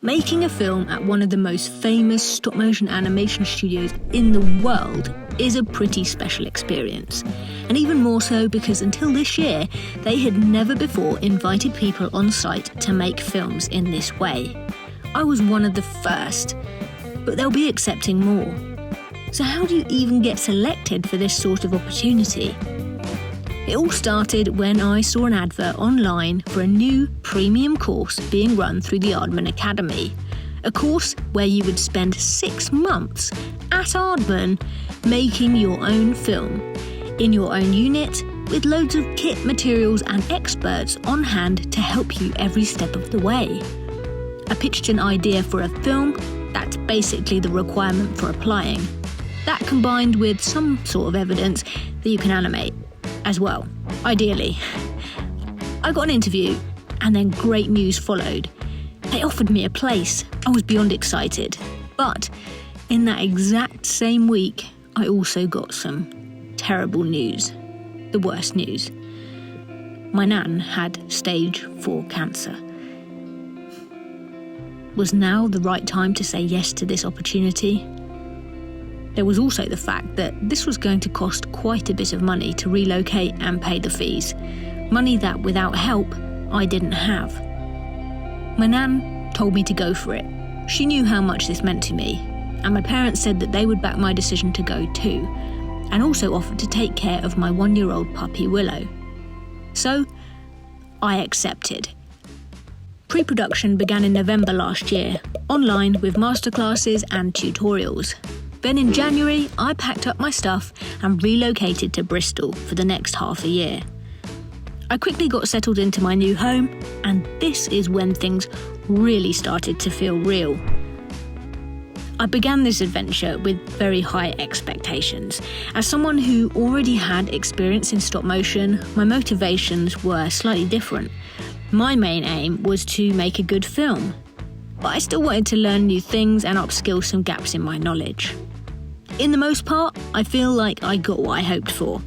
Making a film at one of the most famous stop-motion animation studios in the world is a pretty special experience. And even more so because until this year, they had never before invited people on site to make films in this way. I was one of the first, but they'll be accepting more. So how do you even get selected for this sort of opportunity? It all started when I saw an advert online for a new premium course being run through the Aardman Academy. A course where you would spend 6 months at Aardman making your own film, in your own unit, with loads of kit, materials and experts on hand to help you every step of the way. I pitched an idea for a film, that's basically the requirement for applying. That combined with some sort of evidence that you can animate as well, ideally. I got an interview and then great news followed. They offered me a place. I was beyond excited. But in that exact same week, I also got some terrible news. The worst news. My nan had stage 4 cancer. Was now the right time to say yes to this opportunity? There was also the fact that this was going to cost quite a bit of money to relocate and pay the fees. Money that, without help, I didn't have. My nan told me to go for it. She knew how much this meant to me, and my parents said that they would back my decision to go too, and also offered to take care of my 1-year-old puppy Willow. So, I accepted. Pre-production began in November last year, online with masterclasses and tutorials. Then in January, I packed up my stuff and relocated to Bristol for the next half a year. I quickly got settled into my new home, and this is when things really started to feel real. I began this adventure with very high expectations. As someone who already had experience in stop motion, my motivations were slightly different. My main aim was to make a good film, but I still wanted to learn new things and upskill some gaps in my knowledge. In the most part, I feel like I got what I hoped for.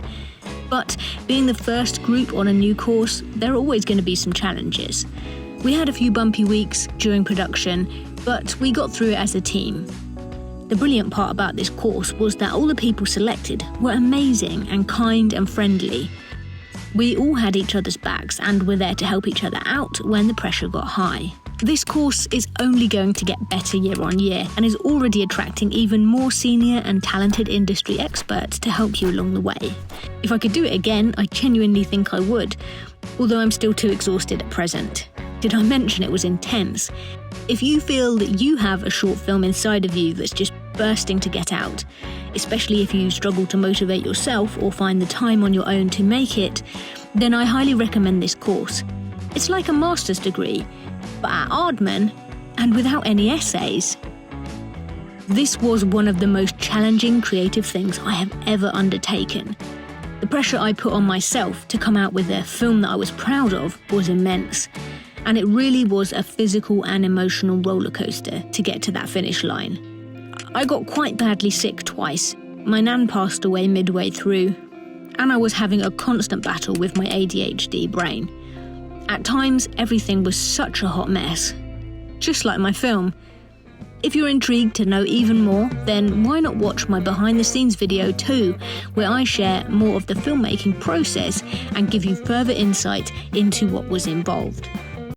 But being the first group on a new course, there are always going to be some challenges. We had a few bumpy weeks during production, but we got through it as a team. The brilliant part about this course was that all the people selected were amazing and kind and friendly. We all had each other's backs and were there to help each other out when the pressure got high. This course is only going to get better year on year and is already attracting even more senior and talented industry experts to help you along the way. If I could do it again, I genuinely think I would, although I'm still too exhausted at present. Did I mention it was intense? If you feel that you have a short film inside of you that's just bursting to get out, especially if you struggle to motivate yourself or find the time on your own to make it, then I highly recommend this course. It's like a master's degree, but at Aardman, and without any essays. This was one of the most challenging creative things I have ever undertaken. The pressure I put on myself to come out with a film that I was proud of was immense, and it really was a physical and emotional rollercoaster to get to that finish line. I got quite badly sick twice. My nan passed away midway through, and I was having a constant battle with my ADHD brain. At times, everything was such a hot mess, just like my film. If you're intrigued to know even more, then why not watch my behind-the-scenes video too, where I share more of the filmmaking process and give you further insight into what was involved.